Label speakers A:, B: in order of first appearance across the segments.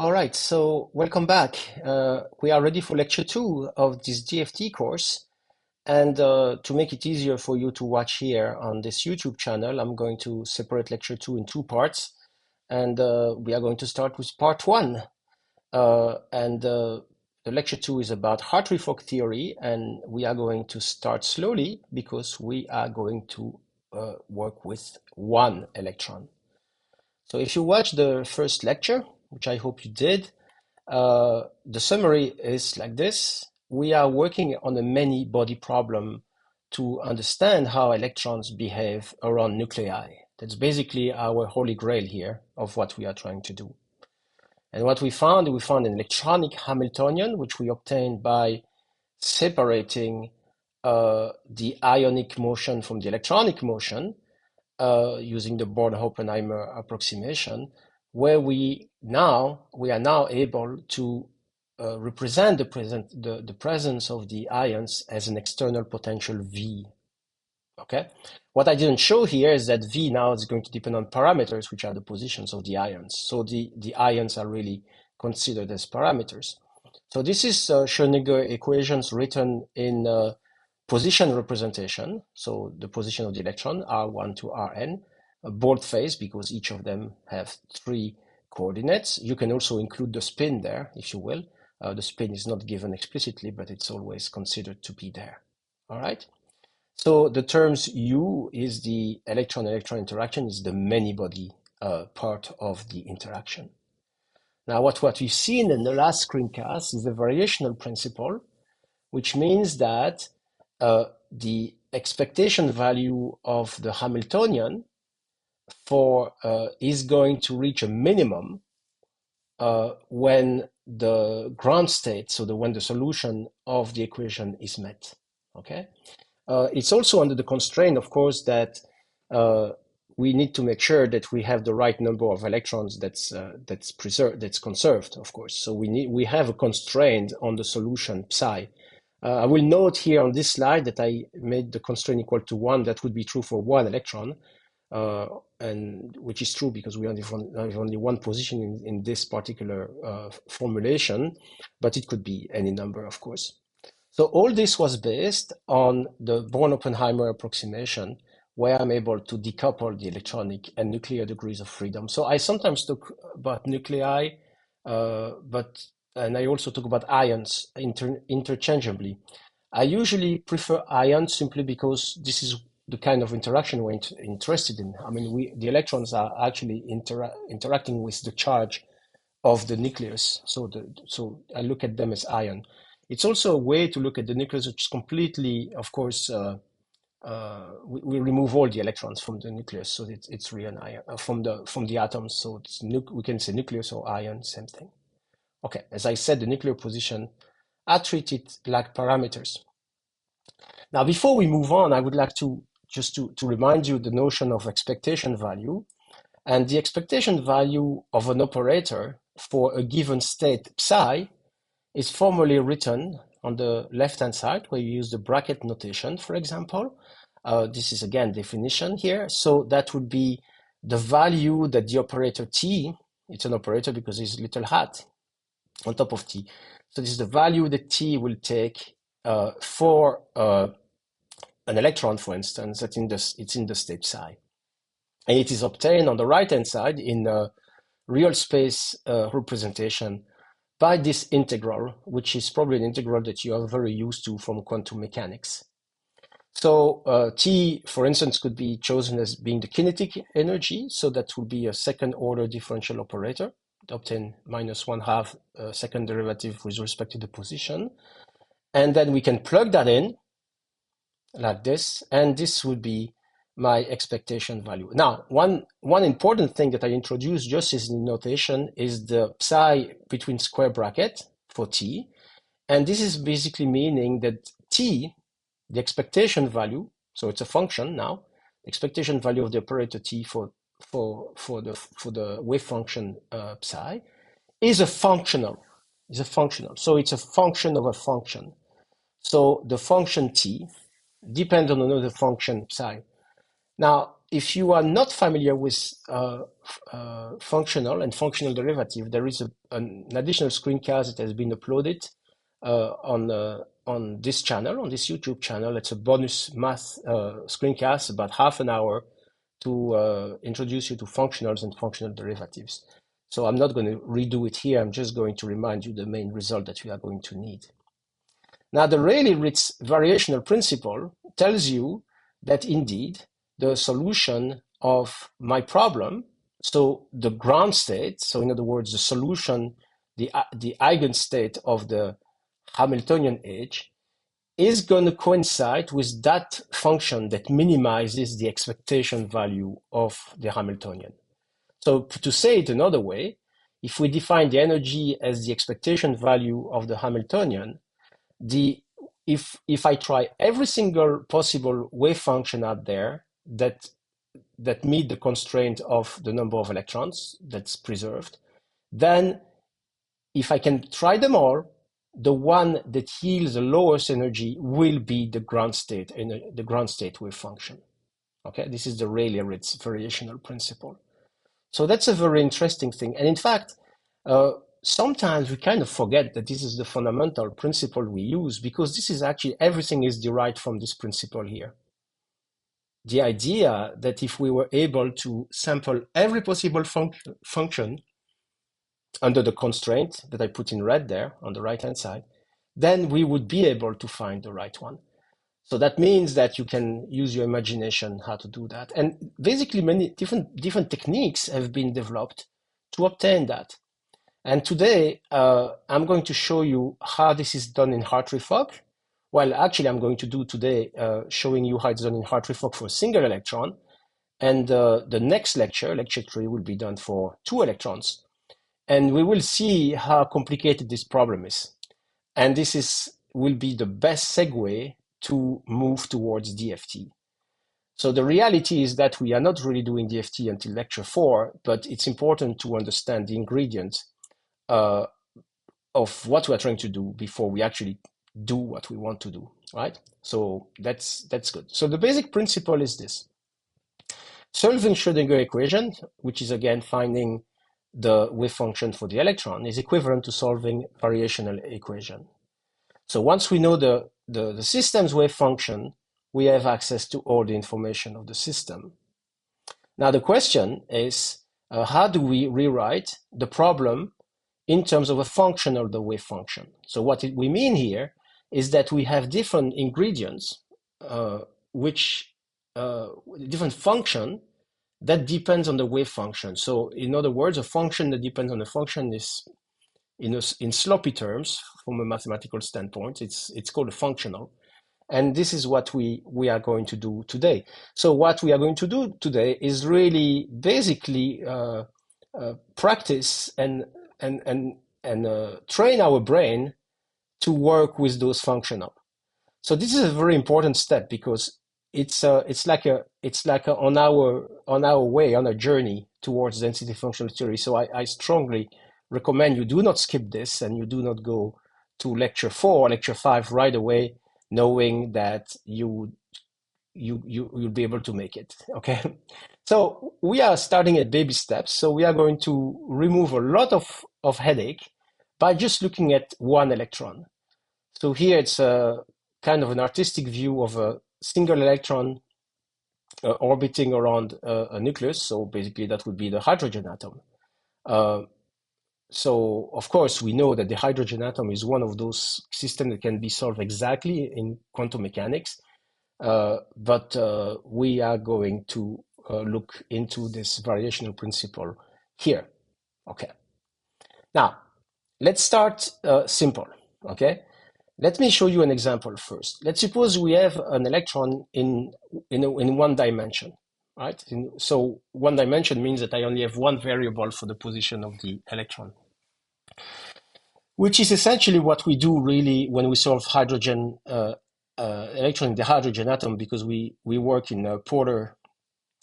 A: All right, so welcome back. We are ready for lecture 2 of this DFT course. And to make it easier for you to watch here on this YouTube channel, I'm going to separate lecture 2 in two parts. And we are going to start with part 1. The lecture 2 is about Hartree-Fock theory, and we are going to start slowly because we are going to work with one electron. So if you watch the first lecture, which I hope you did, the summary is like this. We are working on a many body problem to understand how electrons behave around nuclei. That's basically our holy grail here of what we are trying to do. And what we found an electronic Hamiltonian, which we obtained by separating the ionic motion from the electronic motion using the Born-Oppenheimer approximation, where we are now able to represent the presence of the ions as an external potential V. Okay. What I didn't show here is that V now is going to depend on parameters, which are the positions of the ions. So the ions are really considered as parameters. So this is Schrödinger equations written in position representation. So the position of the electron, R1 to Rn, boldface because each of them have 3 coordinates. You can also include the spin there, if you will. The spin is not given explicitly, but it's always considered to be there. All right. So the terms U is the electron-electron interaction, is the many-body part of the interaction. Now, what we've seen in the last screencast is the variational principle, which means that the expectation value of the Hamiltonian for is going to reach a minimum when the ground state, so when the solution of the equation is met. Okay. It's also under the constraint, of course, that we need to make sure that we have the right number of electrons that's conserved, of course. So we have a constraint on the solution psi. I will note here on this slide that I made the constraint equal to 1. That would be true for 1 electron, and which is true because we have only one position in this particular formulation, but it could be any number, of course. So all this was based on the Born-Oppenheimer approximation, where I'm able to decouple the electronic and nuclear degrees of freedom. So I sometimes talk about nuclei, and I also talk about ions interchangeably. I usually prefer ions simply because this is the kind of interaction we're interested in. I mean, the electrons are actually interacting with the charge of the nucleus. So I look at them as ion. It's also a way to look at the nucleus, which is completely, of course, we remove all the electrons from the nucleus, so it's really an ion from the atoms. So we can say nucleus or ion, same thing. Okay, as I said, the nuclear position are treated like parameters. Now, before we move on, I would like to remind you the notion of expectation value, and the expectation value of an operator for a given state psi is formally written on the left-hand side, where you use the bracket notation, for example. This is, again, definition here. So that would be the value that the operator T, it's an operator because it's a little hat on top of T. So this is the value that T will take for an electron, for instance, that it's in the state psi. And it is obtained on the right-hand side in a real space representation by this integral, which is probably an integral that you are very used to from quantum mechanics. So T, for instance, could be chosen as being the kinetic energy. So that would be a second order differential operator, obtain minus 1/2 second derivative with respect to the position. And then we can plug that in like this, and this would be my expectation value. Now, one important thing that I introduced just as in notation is the psi between square bracket for T. And this is basically meaning that T, the expectation value, so it's a function now, expectation value of the operator T for the wave function psi is a functional. So it's a function of a function. So the function T depends on another function psi. Now, if you are not familiar with functional and functional derivative, there is an additional screencast that has been uploaded on this channel, on this YouTube channel. It's a bonus math screencast, about half an hour, to introduce you to functionals and functional derivatives. So I'm not going to redo it here. I'm just going to remind you the main result that we are going to need. Now, the Rayleigh-Ritz variational principle tells you that indeed the solution of my problem, so the ground state, so in other words, the solution, the eigenstate of the Hamiltonian edge, is going to coincide with that function that minimizes the expectation value of the Hamiltonian. So to say it another way, if we define the energy as the expectation value of the Hamiltonian, if I try every single possible wave function out there that meet the constraint of the number of electrons that's preserved, then if I can try them all, the one that yields the lowest energy will be the ground state wave function. Okay, this is the Rayleigh-Ritz variational principle. So that's a very interesting thing. And in fact, sometimes we kind of forget that this is the fundamental principle we use, because this is actually, everything is derived from this principle here. The idea that if we were able to sample every possible function under the constraint that I put in red there on the right-hand side, then we would be able to find the right one. So that means that you can use your imagination how to do that. And basically many different techniques have been developed to obtain that. And today, I'm going to show you how this is done in Hartree-Fock. Well, actually, I'm going to do today showing you how it's done in Hartree-Fock for a single electron. And the next lecture, lecture 3, will be done for 2 electrons. And we will see how complicated this problem is. And this will be the best segue to move towards DFT. So the reality is that we are not really doing DFT until lecture 4, but it's important to understand the ingredients of what we're trying to do before we actually do what we want to do, right? So that's good. So the basic principle is this. Solving Schrödinger equation, which is again finding the wave function for the electron, is equivalent to solving variational equation. So once we know the system's wave function, we have access to all the information of the system. Now the question is, how do we rewrite the problem in terms of a function of the wave function? So what we mean here is that we have different ingredients, different function that depends on the wave function. So in other words, a function that depends on a function is, in sloppy terms, from a mathematical standpoint, it's called a functional. And this is what we are going to do today. So what we are going to do today is really basically practice and train our brain to work with those functional. So this is a very important step, because it's like on our way, on a journey towards density functional theory. So I strongly recommend you do not skip this, and you do not go to lecture 4 or lecture 5 right away, knowing that you'll be able to make it. Okay. So we are starting at baby steps. So we are going to remove a lot of headache by just looking at one electron. So here it's a kind of an artistic view of a single electron orbiting around a nucleus. So basically that would be the hydrogen atom. So of course we know that the hydrogen atom is one of those systems that can be solved exactly in quantum mechanics. But we are going to look into this variational principle here. Okay. Now, let's start simple. Okay. Let me show you an example first. Let's suppose we have an electron in one dimension, right? So one dimension means that I only have one variable for the position of the electron, which is essentially what we do really when we solve hydrogen electron in the hydrogen atom, because we work in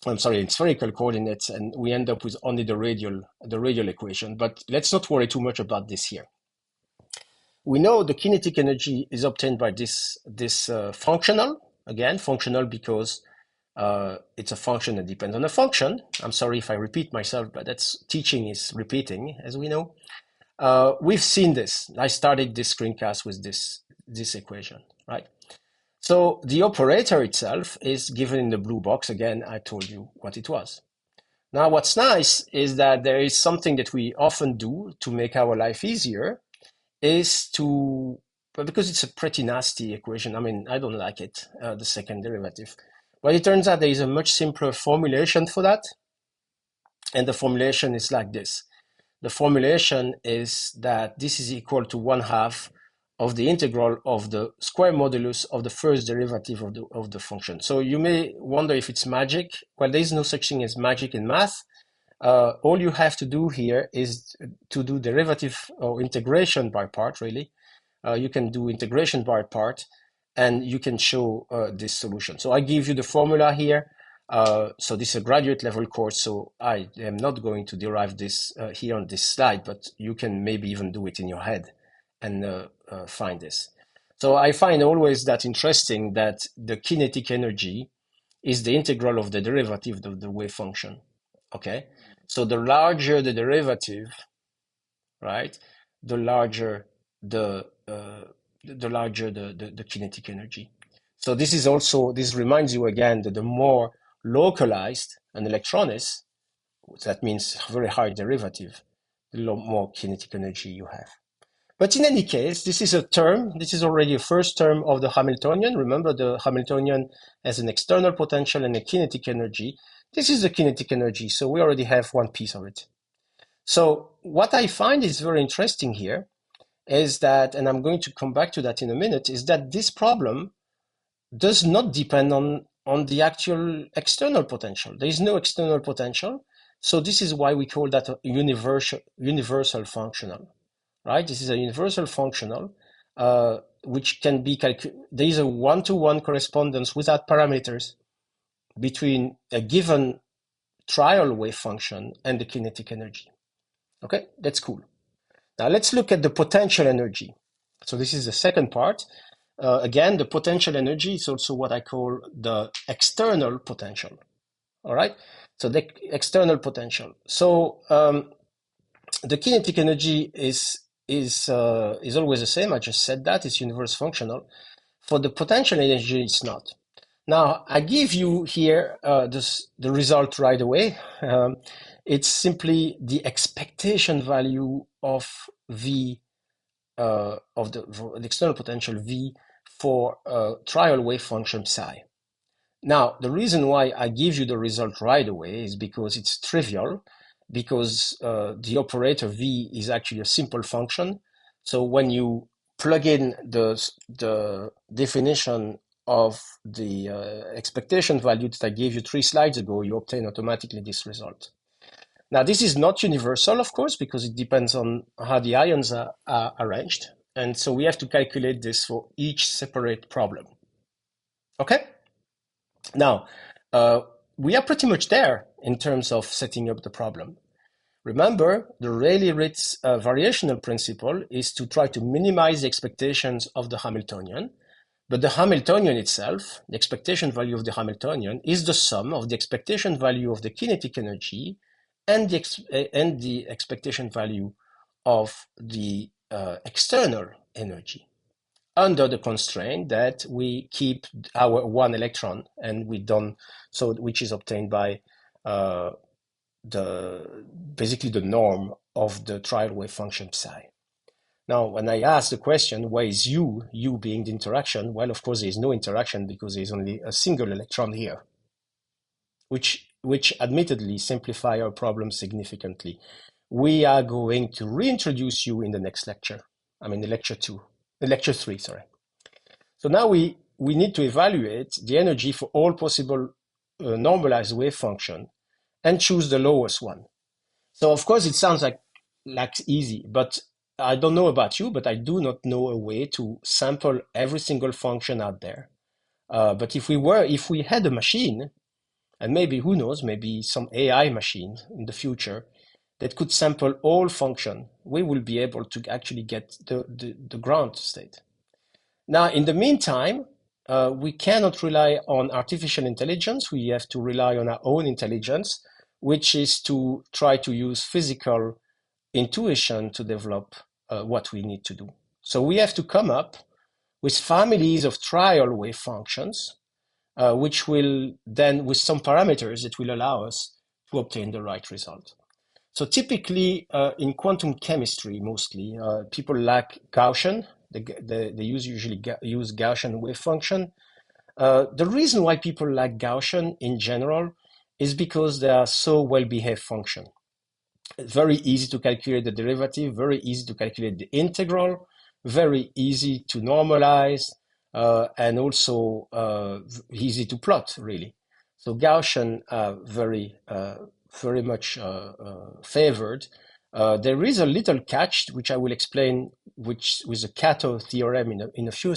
A: in spherical coordinates, and we end up with only the radial equation. But let's not worry too much about this here. We know the kinetic energy is obtained by this functional, again, functional because It's a function that depends on a function. I'm sorry if I repeat myself, but that's teaching is repeating, as we know. We've seen this. I started this screencast with this equation, right? So the operator itself is given in the blue box. Again, I told you what it was. Now, what's nice is that there is something that we often do to make our life easier is to, but because it's a pretty nasty equation, I mean, I don't like it, the second derivative. But it turns out there is a much simpler formulation for that. And the formulation is like this. The formulation is that this is equal to 1/2 of the integral of the square modulus of the first derivative of the function. So you may wonder if it's magic. Well, there is no such thing as magic in math. All you have to do here is to do derivative or integration by part, really. You can do integration by part, and you can show this solution. So I give you the formula here. So this is a graduate level course, so I am not going to derive this here on this slide, but you can maybe even do it in your head and find this. So I find always that interesting that the kinetic energy is the integral of the derivative of the wave function. Okay, so the larger the derivative, right, the larger the kinetic energy. So this is also, this reminds you again that the more localized an electron is, that means very high derivative, the more kinetic energy you have. But in any case, this is a term, this is already a first term of the Hamiltonian. Remember, the Hamiltonian has an external potential and a kinetic energy. This is the kinetic energy, so we already have one piece of it. So what I find is very interesting here is that, and I'm going to come back to that in a minute, is that this problem does not depend on the actual external potential. There is no external potential. So this is why we call that a universal functional, right? This is a universal functional, which can be calculated. There is a one-to-one correspondence without parameters between a given trial wave function and the kinetic energy. Okay, that's cool. Now let's look at the potential energy. So this is the second part. Again, the potential energy is also what I call the external potential. All right, so the external potential. So the kinetic energy is always the same. I just said that it's universe functional. For the potential energy, it's not. Now I give you here the result right away. It's simply the expectation value of V of the external potential V for trial wave function psi. Now, the reason why I give you the result right away is because it's trivial, because the operator V is actually a simple function. So when you plug in the definition of the expectation value that I gave you 3 slides ago, you obtain automatically this result. Now, this is not universal, of course, because it depends on how the ions are arranged. And so we have to calculate this for each separate problem. Okay? Now, we are pretty much there in terms of setting up the problem. Remember, the Rayleigh-Ritz variational principle is to try to minimize the expectations of the Hamiltonian. But the Hamiltonian itself, the expectation value of the Hamiltonian, is the sum of the expectation value of the kinetic energy and the expectation value of the external energy, under the constraint that we keep our one electron, and we don't, so which is obtained by basically the norm of the trial wave function psi. Now, when I ask the question, why is U being the interaction? Well, of course, there is no interaction because there is only a single electron here, which admittedly simplify our problem significantly. We are going to reintroduce U in the next lecture. I mean, the lecture 3, sorry. So now we need to evaluate the energy for all possible normalized wave function and choose the lowest one. So of course it sounds like easy, but I don't know about you, but I do not know a way to sample every single function out there. But if we had a machine, and maybe, who knows, maybe some AI machine in the future that could sample all function, we will be able to actually get the ground state. Now, in the meantime, we cannot rely on artificial intelligence. We have to rely on our own intelligence, which is to try to use physical intuition to develop what we need to do. So we have to come up with families of trial wave functions, which will then, with some parameters, it will allow us to obtain the right result. So typically in quantum chemistry, mostly, people like Gaussian. They usually use Gaussian wave function. The reason why people like Gaussian in general is because they are so well-behaved function. It's very easy to calculate the derivative, very easy to calculate the integral, very easy to normalize, and also easy to plot, really. So Gaussian very much favored. There is a little catch, which I will explain, which with the Kato theorem in a few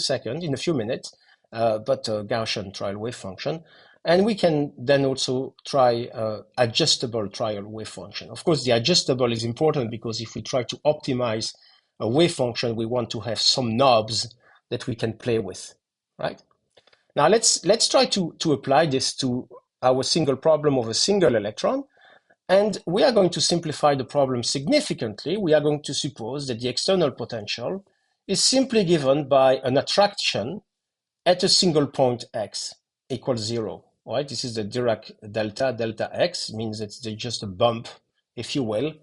A: minutes, but Gaussian trial wave function. And we can then also try adjustable trial wave function. Of course, the adjustable is important because if we try to optimize a wave function, we want to have some knobs that we can play with, right? Now let's try to apply this to our single problem of a single electron. And we are going to simplify the problem significantly. We are going to suppose that the external potential is simply given by an attraction at a single point x equals 0. Right? This is the Dirac delta. Delta x means it's just a bump, if you will,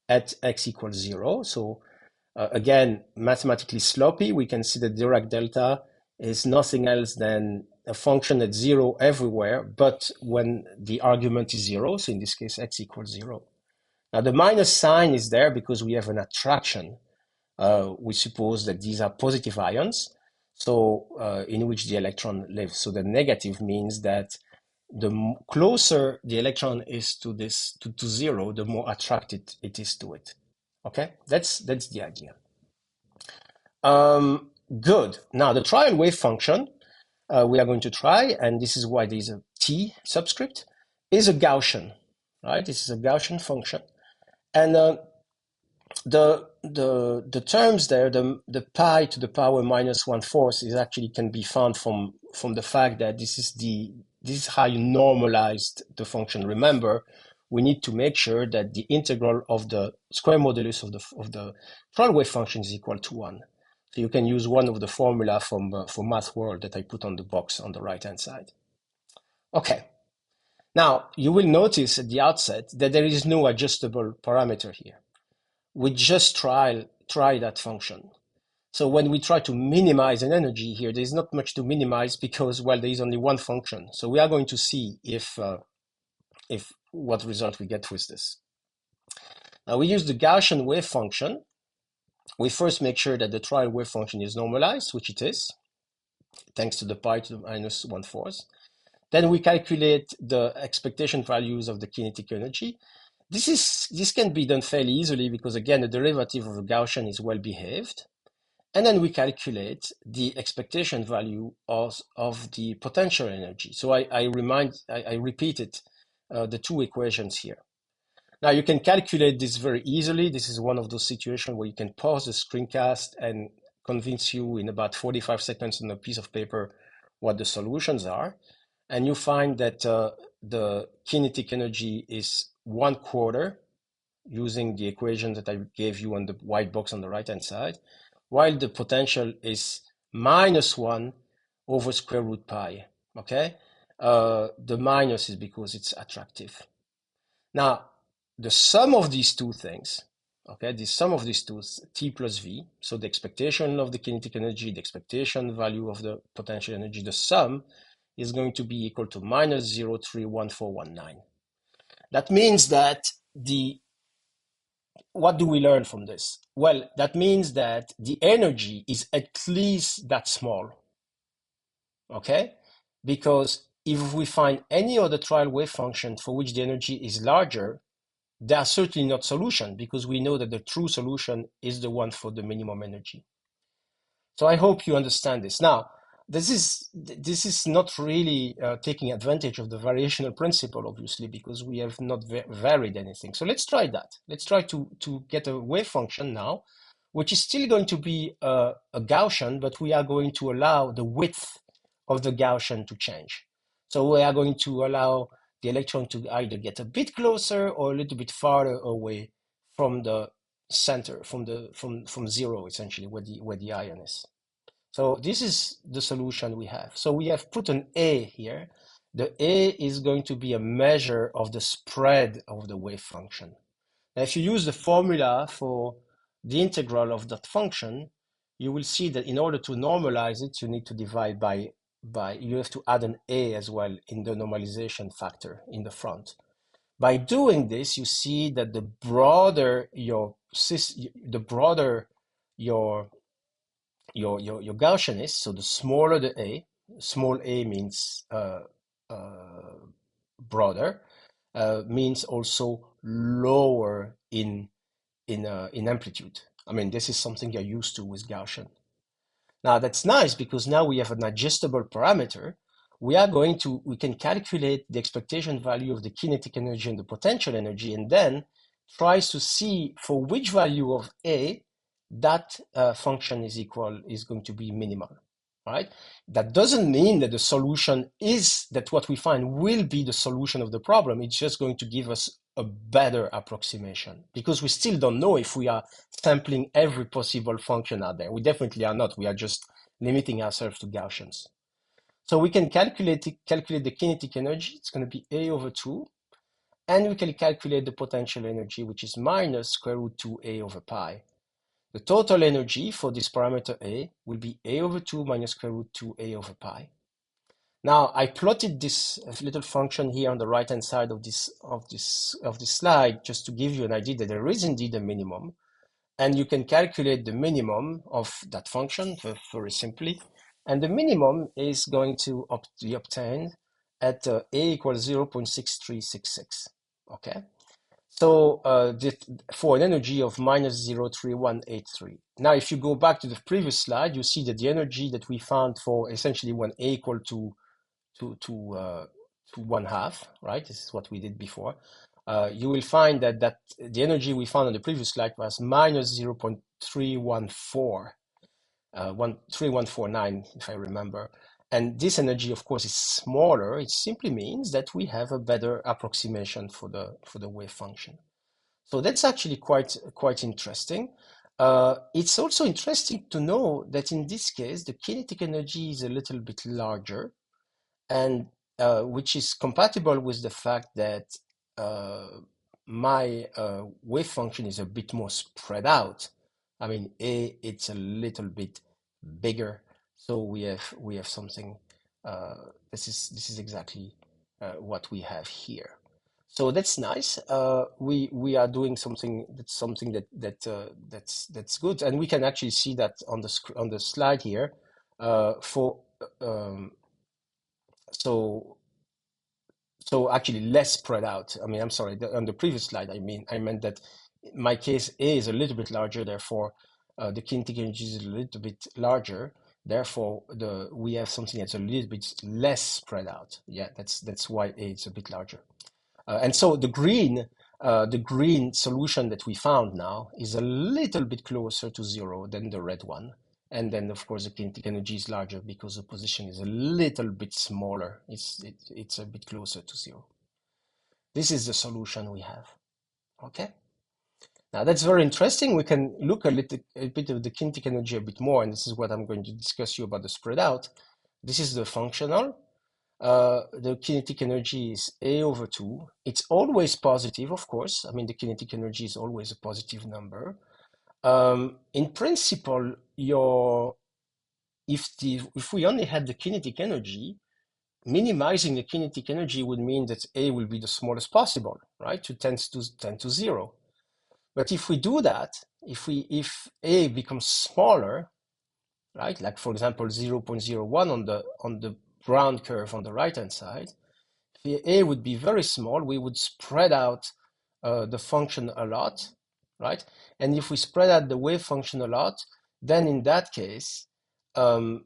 A: at x equals 0. So again, mathematically sloppy, we can see that Dirac delta is nothing else than a function at 0 everywhere, but when the argument is 0, so in this case x equals 0. Now the minus sign is there because we have an attraction. We suppose that these are positive ions, so in which the electron lives. So the negative means that the closer the electron is to this to 0, the more attracted it is to it. Okay, that's the idea. Good. Now the trial wave function we are going to try, and this is why there is a t subscript, is a Gaussian, right? This is a Gaussian function, and the terms there, the pi to the power minus 1/4 is actually can be found from the fact that this is how you normalized the function. Remember, we need to make sure that the integral of the square modulus of the trial wave function is equal to 1. So you can use one of the formula from Math World that I put on the box on the right-hand side. Okay. Now, you will notice at the outset that there is no adjustable parameter here. We just try that function. So when we try to minimize an energy here, there's not much to minimize because, well, there is only one function. So we are going to see if what result we get with this. Now we use the Gaussian wave function. We first make sure that the trial wave function is normalized, which it is, thanks to the pi to the minus 1/4. Then we calculate the expectation values of the kinetic energy. This can be done fairly easily because, again, the derivative of the Gaussian is well behaved. And then we calculate the expectation value of the potential energy. So I repeated the two equations here. Now you can calculate this very easily. This is one of those situations where you can pause the screencast and convince you in about 45 seconds on a piece of paper what the solutions are. And you find that the kinetic energy is 1/4 using the equation that I gave you on the white box on the right-hand side, while the potential is -1 over square root pi, okay? The minus is because it's attractive. Now, the sum of these two things, okay, the sum of these two, T plus V, so the expectation of the kinetic energy, the expectation value of the potential energy, the sum is going to be equal to minus 0.031419. That means that what do we learn from this? Well, that means that the energy is at least that small, okay? Because if we find any other trial wave function for which the energy is larger, they are certainly not solution because we know that the true solution is the one for the minimum energy. So I hope you understand this. Now, this is not really taking advantage of the variational principle, obviously, because we have not varied anything. So let's try that. Let's try to get a wave function now, which is still going to be a Gaussian, but we are going to allow the width of the Gaussian to change. So we are going to allow the electron to either get a bit closer or a little bit farther away from the center, from zero, essentially, where the ion is. So this is the solution we have. So we have put an A here. The A is going to be a measure of the spread of the wave function. Now, if you use the formula for the integral of that function, you will see that in order to normalize it, you need to divide by you have to add an A as well in the normalization factor in the front. By doing this, you see that the broader your Gaussian is, so the smaller the A, small a means broader, means also lower in amplitude. I mean, this is something you're used to with Gaussian. Now that's nice because now we have an adjustable parameter. We can calculate the expectation value of the kinetic energy and the potential energy, and then tries to see for which value of A that function is going to be minimal, right? That doesn't mean that the solution is that what we find will be the solution of the problem. It's just going to give us a better approximation because we still don't know if we are sampling every possible function out there. We definitely are not. We are just limiting ourselves to Gaussians. So we can calculate the kinetic energy. It's going to be A over 2. And we can calculate the potential energy, which is minus square root 2A over pi. The total energy for this parameter A will be A over 2 minus square root 2A over pi. Now, I plotted this little function here on the right-hand side of this slide just to give you an idea that there is indeed a minimum. And you can calculate the minimum of that function very simply. And the minimum is going to be obtained at A equals 0.6366. Okay, so for an energy of minus 0.3183. Now, if you go back to the previous slide, you see that the energy that we found for essentially when A equal to 1/2, right? This is what we did before. You will find that the energy we found on the previous slide was minus 0.314, 3149, if I remember. And this energy, of course, is smaller. It simply means that we have a better approximation for the wave function. So that's actually quite interesting. It's also interesting to know that in this case, the kinetic energy is a little bit larger, and which is compatible with the fact that my wave function is a bit more spread out. I mean, it's a little bit bigger, so we have something. This is exactly what we have here. So that's nice. We are doing something that's good, and we can actually see that on the slide here. So actually less spread out. I mean, I'm sorry, on the previous slide, I meant that my case A is a little bit larger, therefore the kinetic energy is a little bit larger. Therefore, we have something that's a little bit less spread out. Yeah, that's why A is a bit larger. And so the green solution that we found now is a little bit closer to zero than the red one. And then, of course, the kinetic energy is larger because the position is a little bit smaller. It's a bit closer to zero. This is the solution we have. Okay. Now that's very interesting. We can look a bit of the kinetic energy a bit more, and this is what I'm going to discuss you about the spread out. This is the functional. The kinetic energy is A over 2. It's always positive, of course. I mean, the kinetic energy is always a positive number. In principle, if we only had the kinetic energy, minimizing the kinetic energy would mean that A will be the smallest possible, right? To tend to 0. But if we do that, if A becomes smaller, right? Like for example 0.01 on the ground curve on the right hand side, if A would be very small, we would spread out the function a lot, right? And if we spread out the wave function a lot, then in that case, the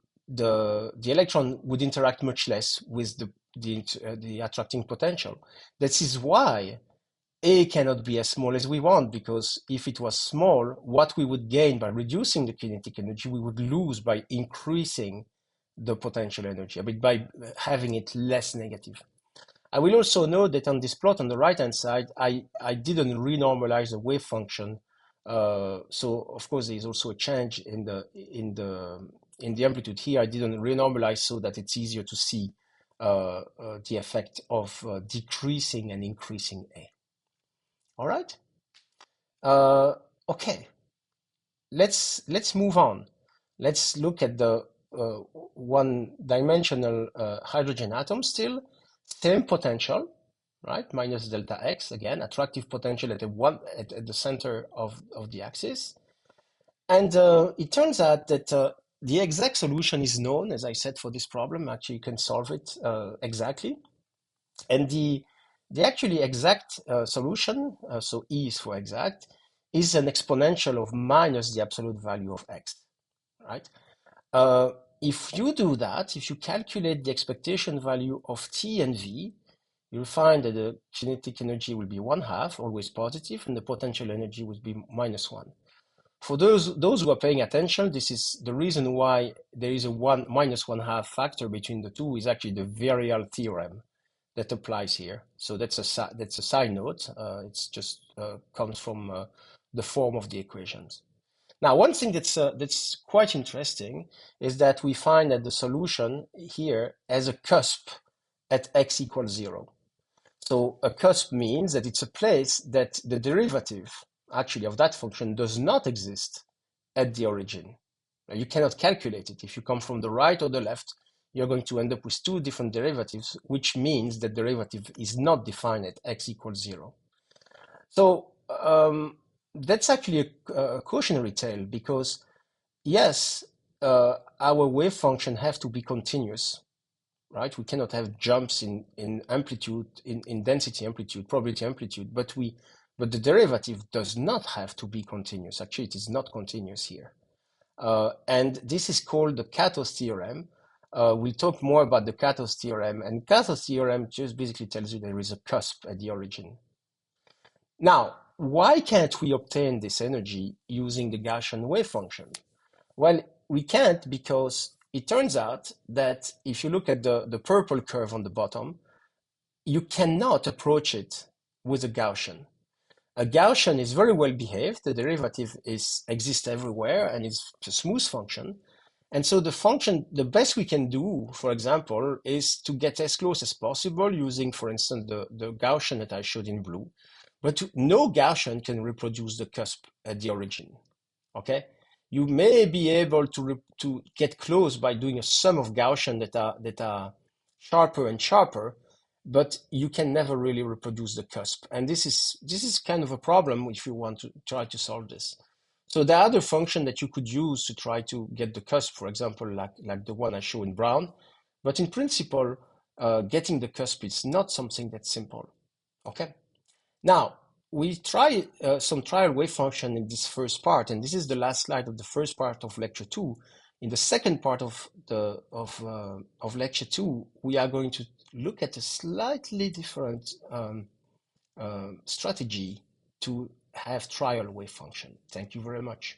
A: electron would interact much less with the attracting potential. This is why A cannot be as small as we want, because if it was small, what we would gain by reducing the kinetic energy, we would lose by increasing the potential energy, but by having it less negative. I will also note that on this plot on the right-hand side, I didn't renormalize the wave function. So of course there is also a change in the amplitude here. I didn't renormalize so that it's easier to see the effect of decreasing and increasing A. All right. Okay. Let's move on. Let's look at the one-dimensional hydrogen atom still. Same potential, right? Minus delta X, again, attractive potential at the center of the axis. And it turns out that the exact solution is known, as I said, for this problem. Actually, you can solve it exactly. And the actually exact solution, so E is for exact, is an exponential of minus the absolute value of X, right? If you do that, if you calculate the expectation value of T and V, you'll find that the kinetic energy will be 1/2, always positive, and the potential energy will be -1. For those who are paying attention, this is the reason why there is a -1/2 factor between the two is actually the virial theorem that applies here. So that's a side note. It's just comes from the form of the equations. Now, one thing that's quite interesting is that we find that the solution here has a cusp at x equals 0. So a cusp means that it's a place that the derivative actually of that function does not exist at the origin. Now, you cannot calculate it. If you come from the right or the left, you're going to end up with two different derivatives, which means that derivative is not defined at x equals 0. So that's actually a cautionary tale because, yes, our wave function have to be continuous, right? We cannot have jumps in amplitude, in density amplitude, probability amplitude, but the derivative does not have to be continuous. Actually, it is not continuous here. And this is called the Kato's theorem. We'll talk more about the Kato's theorem, and Kato's theorem just basically tells you there is a cusp at the origin. Now, why can't we obtain this energy using the Gaussian wave function? Well, we can't because it turns out that if you look at the purple curve on the bottom, you cannot approach it with a Gaussian. A Gaussian is very well behaved. The derivative exists everywhere and it's a smooth function. And so the function, the best we can do, for example, is to get as close as possible using, for instance, the Gaussian that I showed in blue. But no Gaussian can reproduce the cusp at the origin. Okay, you may be able to get close by doing a sum of Gaussian that are sharper and sharper, but you can never really reproduce the cusp. And this is kind of a problem if you want to try to solve this. So there are other functions that you could use to try to get the cusp, for example, like the one I show in brown. But in principle, getting the cusp is not something that's simple. Okay. Now, we try some trial wave function in this first part, and this is the last slide of the first part of lecture 2. In the second part of lecture 2, we are going to look at a slightly different strategy to have trial wave function. Thank you very much.